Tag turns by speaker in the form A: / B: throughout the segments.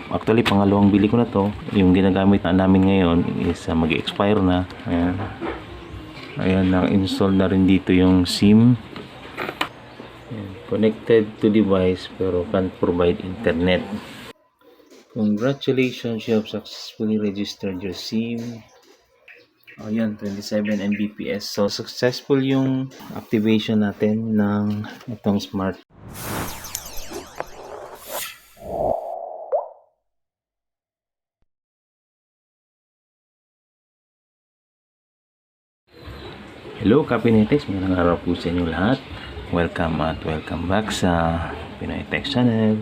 A: Actually, pangalawang bili ko na to. Yung ginagamit na namin ngayon is mag-expire na. Ayan. Ayan, na-install na rin dito yung SIM. Ayan. Connected to device pero can't provide internet. Congratulations, you have successfully registered your SIM. Ayan, 27 Mbps. So, successful yung activation natin ng itong smart. Hello, Kapinetex. Magandang araw po sa inyo lahat. Welcome at welcome back sa Pinoy Tech Channel.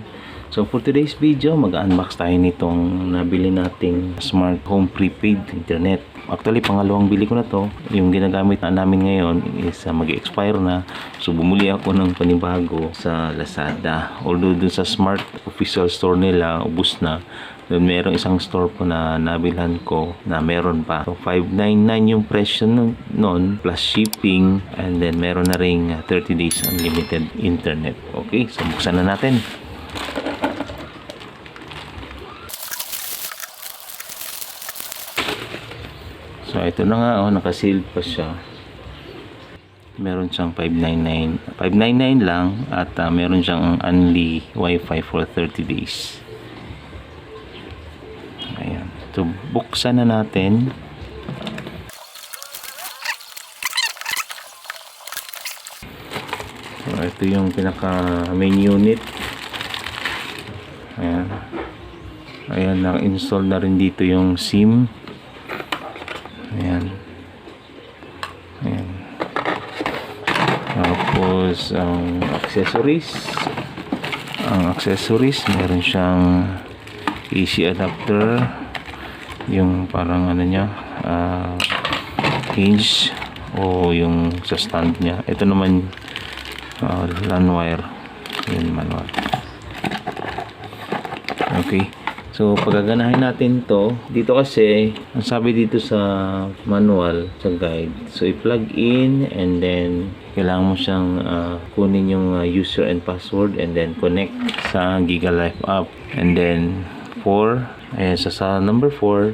A: So, for today's video, mag-unbox tayo nitong nabili nating smart home prepaid internet. Actually, pangalawang bili ko na to. Yung ginagamit na namin ngayon is mag-expire na. So, bumuli ako ng panibago sa Lazada. Although dun sa smart official store nila, ubus na. Doon merong isang store po na nabilhan ko na meron pa. So, 599 yung presyo nun plus shipping, and then meron na ring 30 days unlimited internet. Okay, so buksan na natin. So ito na nga, naka-sealed pa siya. Meron siyang 599 lang, at meron siyang only wifi for 30 days. Ayan. So, buksan na natin. So, ito yung pinaka main unit. Ayan. Ayan, na-install na rin dito yung SIM. Ayan. Ayan. Tapos, ang accessories, meron siyang AC adapter, yung parang ano niya, hinge o yung sa stand niya. Ito naman LAN wire, yun manual. Okay, so pagaganahin natin to dito, kasi ang sabi dito sa manual, sa guide, so i-plug in and then kailangan mo siyang kunin yung user and password and then connect sa GigaLife app, and then ayan, sa number 4,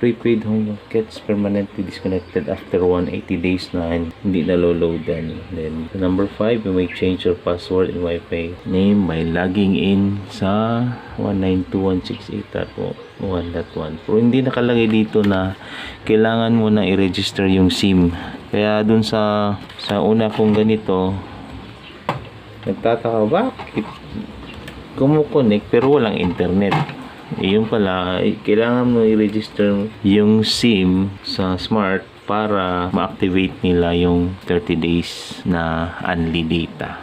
A: prepaid home gets permanently disconnected after 180 days na hindi naloloadan. Then number 5, you may change your password and Wi-Fi name by logging in sa 192.168.1.1. Pero hindi nakalagay dito na kailangan mo na i-register yung SIM. Kaya dun sa una kong ganito, nagtataka, bakit kumukonek pero walang internet? Yung pala, kailangan mo i-register yung SIM sa smart para ma-activate nila yung 30 days na unli data.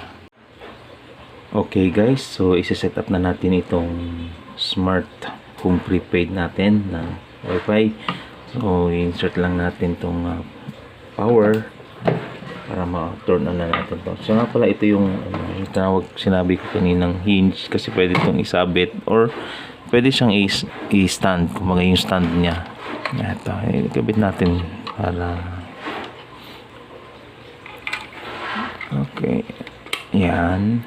A: Okay guys, so isa-set up na natin itong smart home prepaid natin na Wi-Fi. So insert lang natin itong power para ma-turn on na natin to. So nga pala, ito yung sinabi ko kaninang hinge, kasi pwede itong isabit or pwede siyang i-stand, kumbaga yung stand niya. Ito, ikabit natin para okay, yan,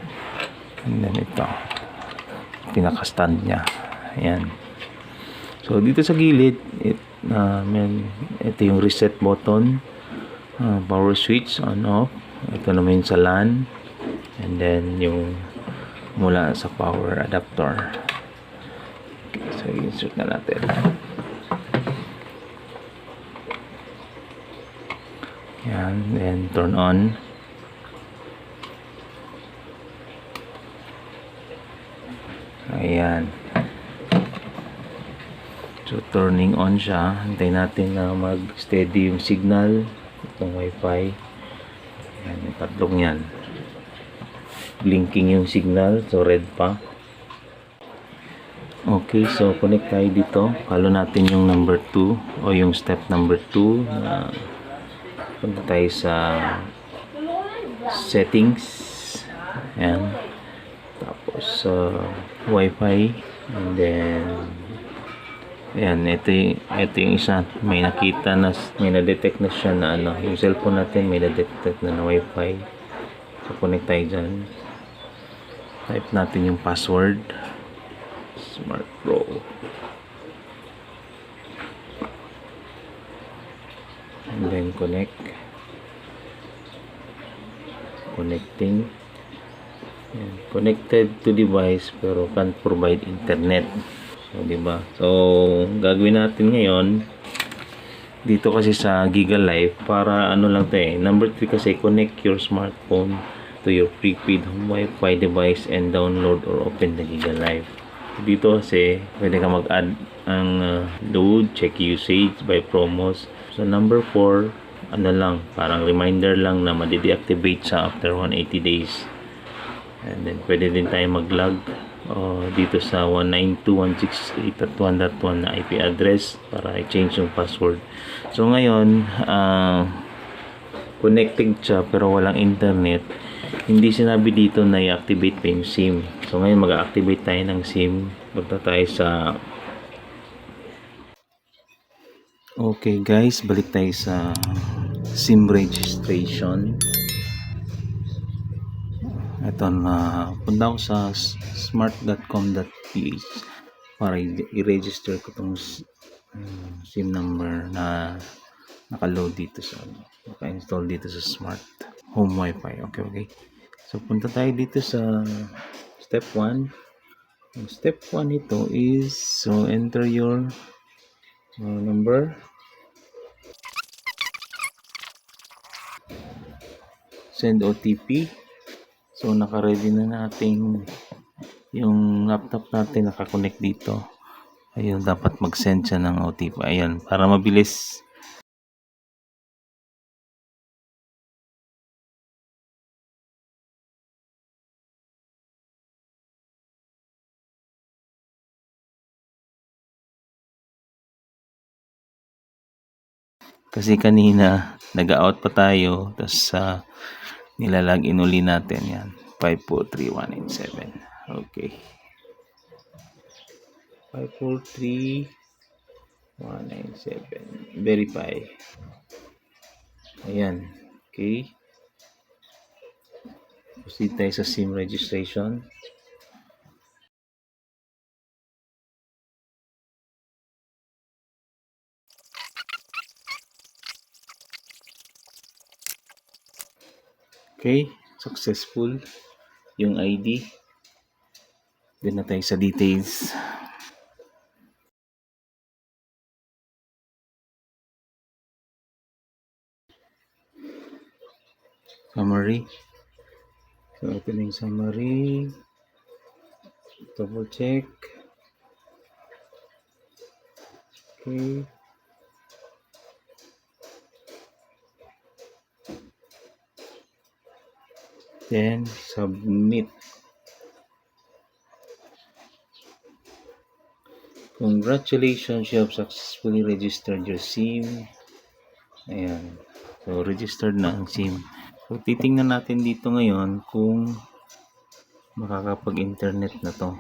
A: and then ito pinaka-stand niya. Ayan. So dito sa gilid, ito yung reset button, power switch on off. Ito naman yung sa LAN, and then yung mula sa power adapter. So, insert na natin. Yan, then turn on. Ayan. So, turning on siya. Hintayin natin na mag-steady yung signal. Itong Wi-Fi. Ayan, yung tatlong yan. Blinking yung signal. So, red pa. Okay, so connect tayo dito. Follow natin yung number 2 o yung step number 2 na punta tayo sa settings. Ayan. Tapos Wi-Fi, and then ayan, ito yung isa, may nakita na, may na-detect na siya na yung cellphone natin may na-detect na Wi-Fi. So connect tayo dyan. Type natin yung password. Smart Pro. And then connecting. Yan. Connected to device pero can't provide internet. So, diba? So, gagawin natin ngayon dito kasi sa Giga Life para ano lang to eh. Number 3 kasi, connect your smartphone to your prepaid home Wi-Fi device and download or open the Giga Life. Dito kasi pwede ka mag-add ang load, check usage by promos. So number 4, ano lang, parang reminder lang na madi-deactivate sa after 180 days. And then pwede din tayo mag-log dito sa 192.168.1.1 na IP address para i-change yung password. So ngayon, connected siya pero walang internet. Hindi sinabi dito na i-activate pa yung SIM. So ngayon mag-activate tayo ng SIM. Punta tayo sa okay guys, balik tayo sa SIM registration. Ito na, punta ako sa smart.com.ph para i-register ko itong SIM number na naka-load dito sa naka-install dito sa smart home wifi. Okay. So punta tayo dito sa step 1. Yung step 1 ito is so enter your number, send OTP. So naka-ready na natin yung laptop natin, naka-connect dito. Ayun, dapat mag-send siya ng OTP. Ayan, para mabilis. Kasi kanina nag-out pa tayo, tapos nilalagin uli natin yan. 543197. Okay. 543197. Verify. Ayan. Okay. Proceed tayo sa SIM registration. Okay. Successful. Yung ID. Doon na tayo sa details. Summary. So, ito na yung summary. Double check. Okay. Then, submit. Congratulations, you have successfully registered your SIM. Ayan. So, registered na ang SIM. So, titingnan natin dito ngayon kung makakapag-internet na to.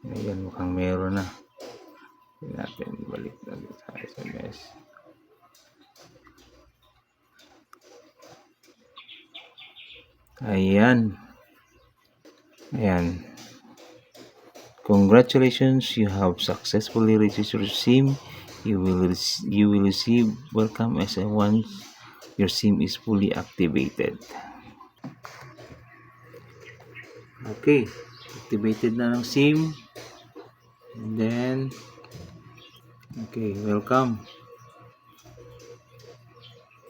A: Ayan, mukhang meron na. Tingnan natin, balik na sa SMS. Ayan. Congratulations, you have successfully registered your SIM. You will receive welcome SMS once your SIM is fully activated. Okay, activated na ng SIM. And then, okay, welcome.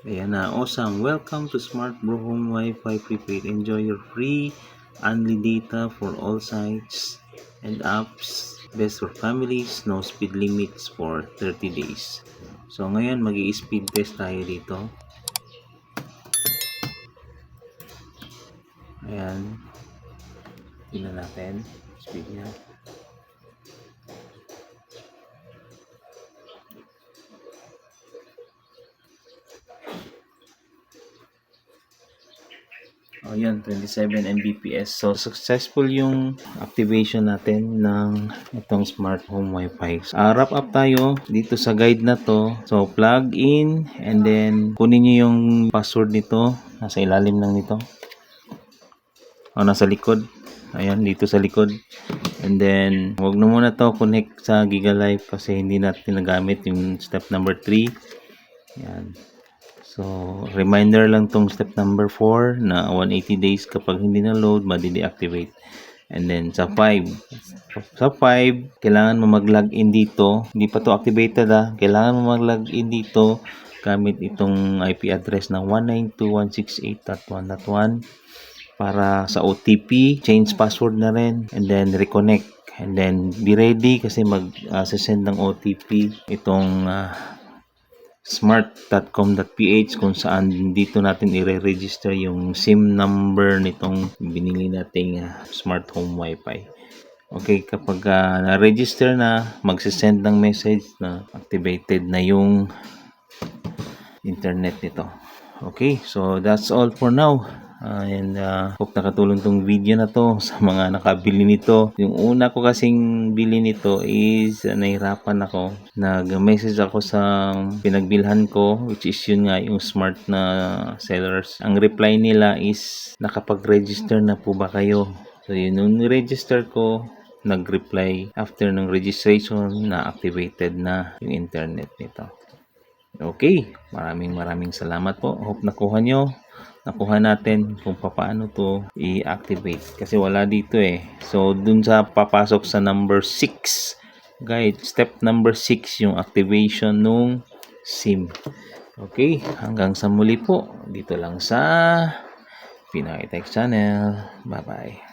A: Ayan na, awesome. Welcome to Smart Bro Home Wi-Fi Prepaid. Enjoy your free unlimited data for all sites and apps. Best for families, no speed limits for 30 days. So ngayon magi-speed test tayo dito. Ayan. Tingnan natin speed niya. O yan, 27 Mbps. So, successful yung activation natin ng itong smart home wifi. So, wrap up tayo dito sa guide na to. So, plug in and then kunin nyo yung password nito. Nasa ilalim lang nito. O, nasa likod. Ayan, dito sa likod. And then, wag na muna to connect sa GigaLife kasi hindi natin nagamit yung step number 3. Yan. So, reminder lang tong step number 4 na 180 days kapag hindi na load, madi-deactivate. And then, sa 5, kailangan mo mag-login dito. Hindi pa to activated Kailangan mo mag-login dito gamit itong IP address ng 192.168.1.1 para sa OTP, change password na rin, and then reconnect. And then, be ready kasi mag-send ng OTP itong smart.com.ph kung saan dito natin i-register yung SIM number nitong binili nating smart home wifi. Okay, kapag na-register na, magsisend ng message na activated na yung internet nito. Okay, so that's all for now. And hope nakatulong tong video na to sa mga nakabili nito. Yung una ko kasing bili nito is nahirapan ako. Nag-message ako sa pinagbilhan ko, which is yun nga yung smart na sellers. Ang reply nila is nakapag-register na po ba kayo? So yun, nung register ko, nag-reply after ng registration na activated na yung internet nito. Okay, maraming salamat po. Hope nakuha natin kung paano to i-activate kasi wala dito So dun sa papasok sa number 6, guide, step number 6 yung activation nung SIM. Okay, hanggang sa muli po dito lang sa Pinoy Tech Channel. Bye bye.